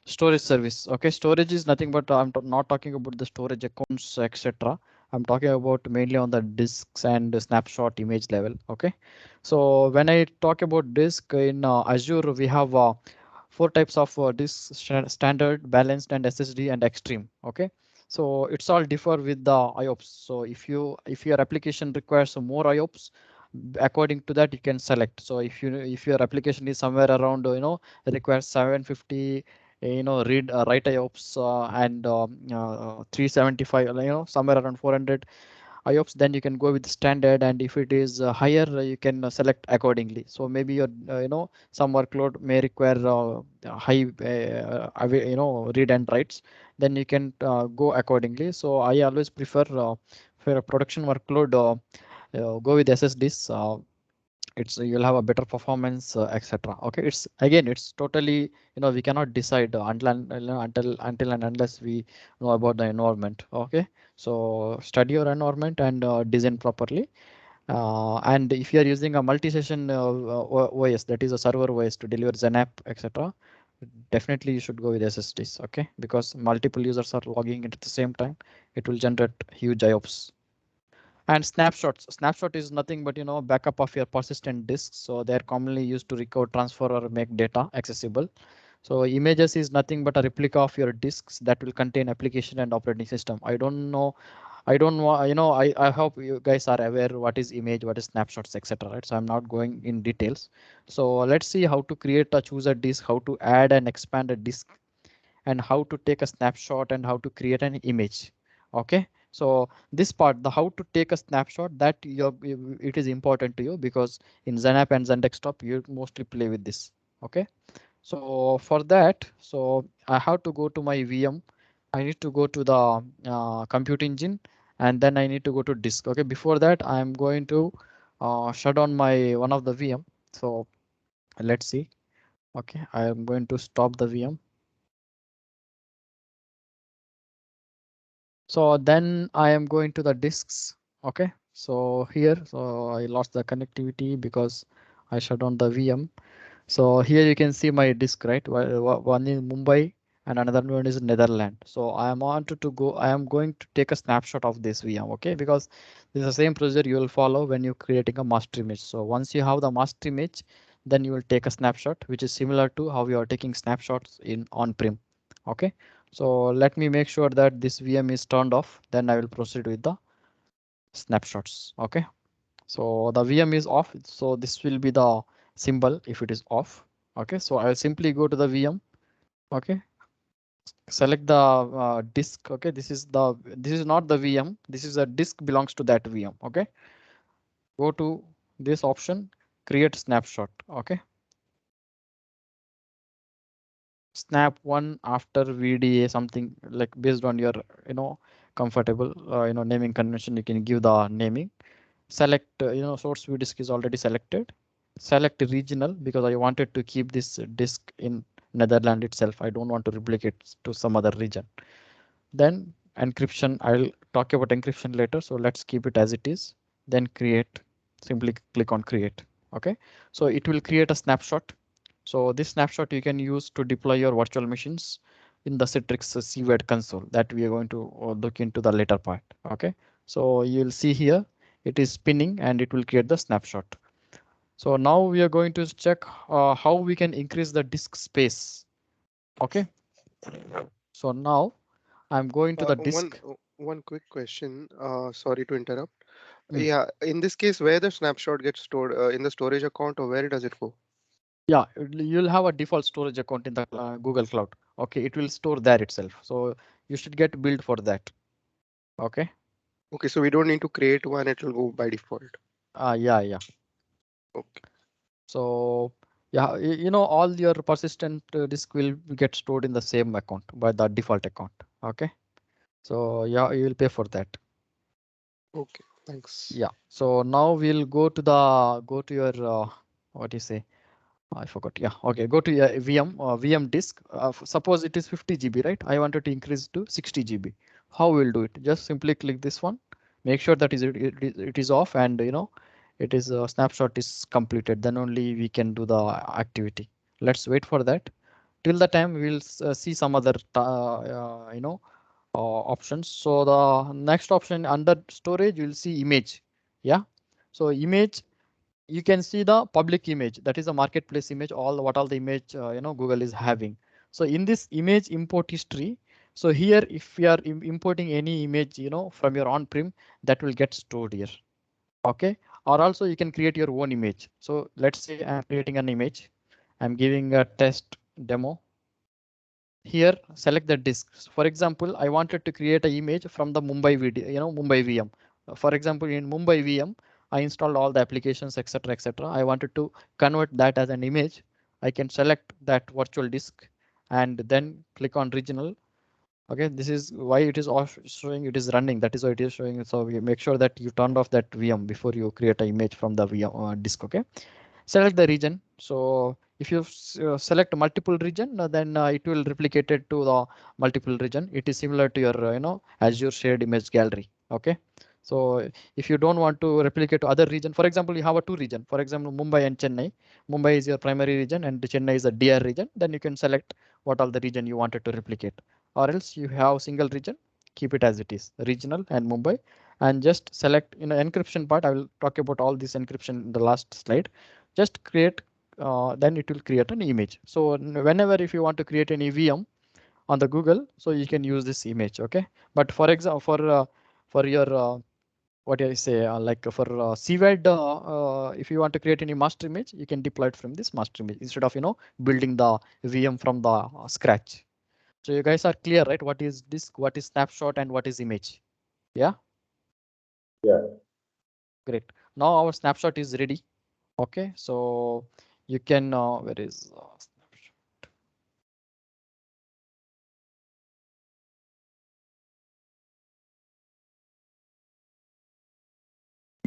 Storage service. Okay, storage is nothing but I'm not talking about the storage accounts, etc. I'm talking about mainly on the disks and the snapshot image level. Okay, so when I talk about disk in Azure, we have four types of disks: standard, balanced, and SSD and extreme. Okay, so it's all differ with the IOPS. So if your application requires more IOPS, according to that you can select. So if your application is somewhere around requires 750 read write IOPS and 375 somewhere around 400 IOPS, then you can go with standard, and if it is higher you can select accordingly. So maybe your some workload may require high read and writes, then you can go accordingly. So I always prefer for a production workload go with SSDs. It's you'll have a better performance, etc. Okay, it's again it's totally we cannot decide until and unless we know about the environment. Okay, so study your environment and design properly. And if you are using a multi-session OS, that is a server OS to deliver Zen etc., definitely you should go with SSDs. Okay, because multiple users are logging in at the same time, it will generate huge IOPS. And snapshot is nothing but backup of your persistent disks. So they're commonly used to recover, transfer, or make data accessible. So images is nothing but a replica of your disks that will contain application and operating system. I don't know, I hope you guys are aware what is image, what is snapshots, etc. Right? So I'm not going in details. So let's see how to create a choose a disk, how to add and expand a disk, and how to take a snapshot and how to create an image. Okay, so this part, the how to take a snapshot, that it is important to you because in Zenap and Zen Desktop you mostly play with this. Okay, so for that, so I have to go to my VM. I need to go to the compute engine, and then I need to go to disk. Okay, before that I'm going to shut down my one of the VM. So let's see. Okay, I am going to stop the VM. So then I am going to the disks. Okay, so here, so I lost the connectivity because I shut down the VM. So here you can see my disk, right? One in Mumbai and another one is Netherlands. So I am wanted to go. I am going to take a snapshot of this VM. Okay, because this is the same procedure you will follow when you're creating a master image. So once you have the master image, then you will take a snapshot, which is similar to how you are taking snapshots in on-prem. Okay, so let me make sure that this VM is turned off. Then I will proceed with the snapshots. Okay, so the VM is off. So this will be the symbol if it is off. Okay, so I'll simply go to the VM. Okay, select the disk. Okay, this is not the VM. This is a disk belongs to that VM. Okay, go to this option, create snapshot. Okay, snap one after VDA, something like based on your comfortable naming convention. You can give the naming. Select source view disk is already selected. Select regional because I wanted to keep this disk in Netherlands itself. I don't want to replicate to some other region. Then encryption, I'll talk about encryption later, so let's keep it as it is. Then create, simply click on create. Okay, so it will create a snapshot. So this snapshot you can use to deploy your virtual machines in the Citrix CVAD console that we are going to look into the later part. Okay, so you'll see here it is spinning and it will create the snapshot. So now we are going to check how we can increase the disk space. Okay, so now I'm going to the disk. One quick question. Sorry to interrupt. Mm. Yeah, in this case, where the snapshot gets stored in the storage account, or where does it go? Yeah, you'll have a default storage account in the Google Cloud. Okay, it will store there itself. So you should get build for that. Okay. Okay, so we don't need to create one; it will go by default. Yeah. Okay. So yeah, all your persistent disk will get stored in the same account by the default account. Okay. So yeah, you will pay for that. Okay. Thanks. Yeah. So now we'll go to your what do you say? I forgot. Yeah. Okay. Go to your VM disk. Suppose it is 50 GB, right? I wanted to increase to 60 GB. How we'll do it? Just simply click this one. Make sure that it is off, and it is snapshot is completed. Then only we can do the activity. Let's wait for that. till the time we'll see some other options. So the next option under storage you'll see image. Yeah, so image, you can see the public image, that is a marketplace image, what all the image Google is having. So in this image import history, so here if we are importing any image from your on-prem, that will get stored here. Okay, or also you can create your own image. So let's say I'm creating an image, I'm giving a test demo. Here select the disk. For example, I wanted to create an image from the Mumbai video, Mumbai VM. For example, in Mumbai VM, I installed all the applications, etc., etc. I wanted to convert that as an image. I can select that virtual disk and then click on regional. Okay, this is why it is off showing, it is running. That is why it is showing. So we make sure that you turned off that VM before you create an image from the VM disk. Okay, select the region. So if you select multiple region, then it will replicate it to the multiple region. It is similar to your Azure shared image gallery. Okay, so if you don't want to replicate to other region, for example, you have a two region, for example, Mumbai and Chennai. Mumbai is your primary region and Chennai is a DR region. Then you can select what all the region you wanted to replicate, or else you have single region, keep it as it is, regional and Mumbai, and just select encryption part. I will talk about all this encryption in the last slide. Just create, then it will create an image. So whenever if you want to create any VM on the Google, so you can use this image. Okay, but for example, for your what do I say, like for CVAD, if you want to create any master image, you can deploy it from this master image instead of building the VM from the scratch. So you guys are clear, right? What is disk, what is snapshot, and what is image? Yeah. Yeah. Great. Now our snapshot is ready. Okay, so you can where is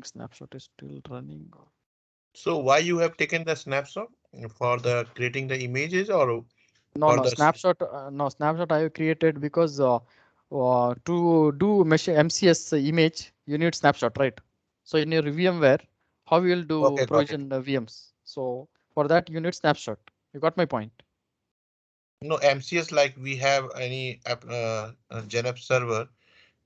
snapshot is still running. So why you have taken the snapshot for the creating the images or No, for no, the snapshot. No, snapshot I have created because to do mesh MCS image, you need snapshot, right? So in your VMware, how you will do okay, got it. provision VMs? So for that, you need snapshot. You got my point? No, MCS like we have any app, Genep server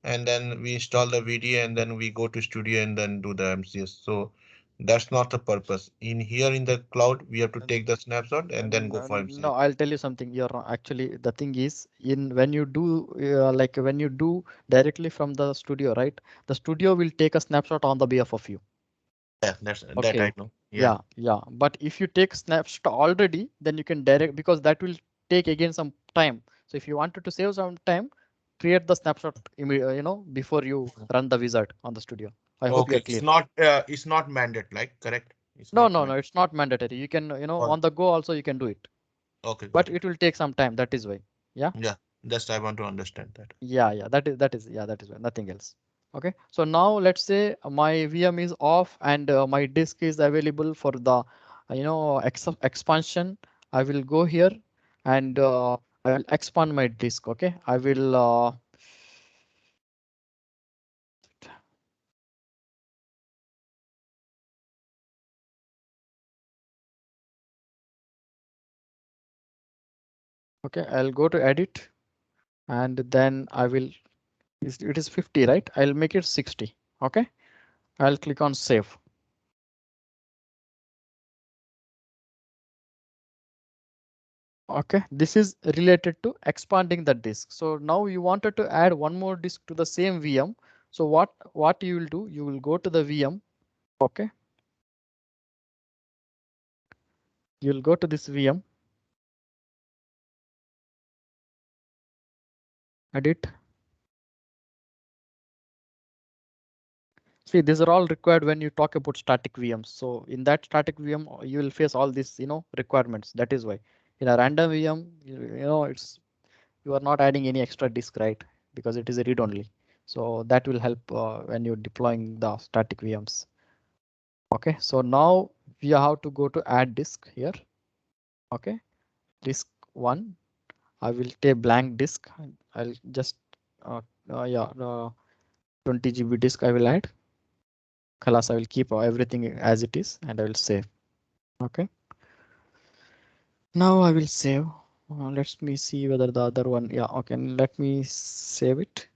and then we install the VDA and then we go to studio and then do the MCS. So that's not the purpose. In here in the cloud, we have to take the snapshot and then go for No, MCS. I'll tell you something. You're wrong. Actually, the thing is, in when you do like when you do directly from the studio, right? The studio will take a snapshot on the behalf of you. Yeah, that Okay. I know. Yeah. Yeah, yeah. But if you take snapshot already, then you can direct, because that will take again some time. So if you wanted to save some time, create the snapshot before you Mhm. run the wizard on the studio. I hope Okay, you're clear. it's not mandate, like correct? It's No, not no, no. mandate. It's not mandatory. You can Oh, on the go also you can do it, okay, but got it. it will take some time. That is why. Yeah. Yeah, just I want to understand that. Yeah, yeah, that is nothing else. Okay, so now let's say my VM is off and my disk is available for the expansion. I will go here and I will expand my disk. Okay, I will okay, I'll go to edit and then I will, it is 50, right? I'll make it 60. Okay, I'll click on save. Okay, this is related to expanding the disk. So now you wanted to add one more disk to the same VM. So what you will do, you will go to the VM. Okay, you'll go to this VM, edit. See, these are all required when you talk about static VMs. So in that static VM, you will face all these requirements. That is why in a random VM, you are not adding any extra disk, right? Because it is a read only. So that will help when you're deploying the static VMs. Okay, so now we have to go to add disk here. Okay, disk 1. I will take blank disk. I'll just yeah, 20 GB disk I will add. Khalas, I will keep everything as it is and I will save. Okay, now I will save. Let me see whether the other one. Yeah, okay. Let me save it.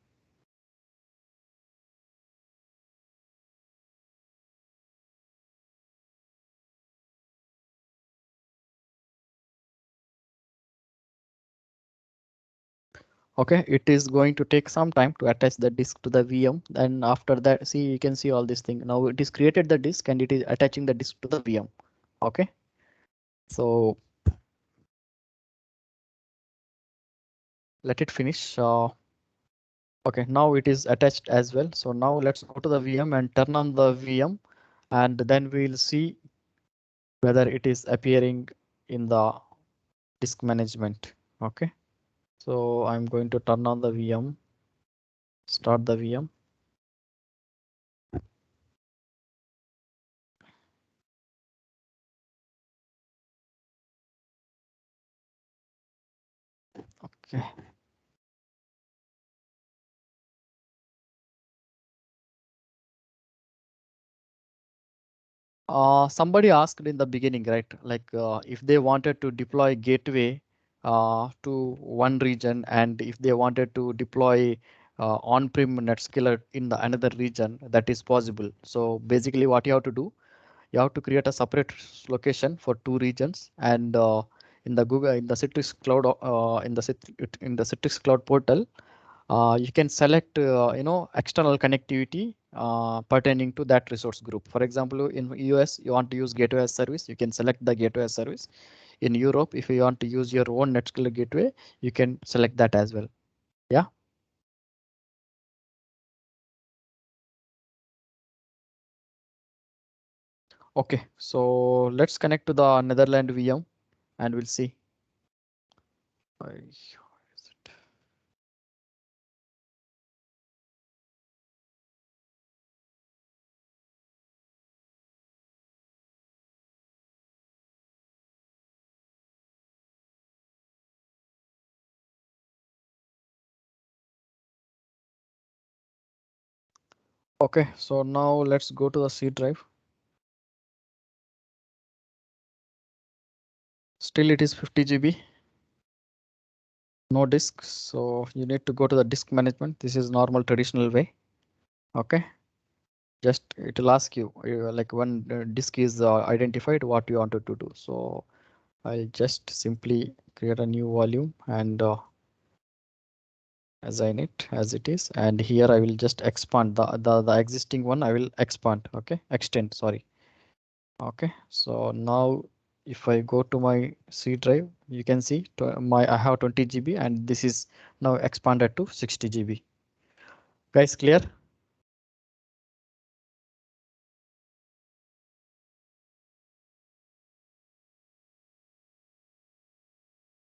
Okay, it is going to take some time to attach the disk to the VM. Then after that, see, you can see all these things. Now it is created the disk and it is attaching the disk to the VM. Okay, so let it finish. Okay, now it is attached as well. So now let's go to the VM and turn on the VM, and then we'll see whether it is appearing in the disk management. Okay, so I'm going to turn on the VM, start the VM. Okay. Somebody asked in the beginning, right? Like if they wanted to deploy gateway to one region, and if they wanted to deploy on-prem NetScaler in the another region, that is possible. So basically, what you have to do, you have to create a separate location for two regions, and in the Google, in the Citrix Cloud, in the Citrix Cloud portal, you can select external connectivity pertaining to that resource group. For example, in US you want to use gateway as service, you can select the gateway as service. In Europe, if you want to use your own NetScaler gateway, you can select that as well. Yeah. Okay, so let's connect to the Netherlands VM and we'll see. Where is it? Okay, so now let's go to the C drive. Still it is 50 GB. No disk, so you need to go to the disk management. This is normal traditional way. Okay, just it will ask you like when disk is identified, what you wanted to do. So I'll just simply create a new volume and assign it as it is, and here I will just expand the existing one. I will expand. Okay, extend, sorry. Okay, so now if I go to my C drive, you can see I have 20 GB and this is now expanded to 60 GB. Guys, clear?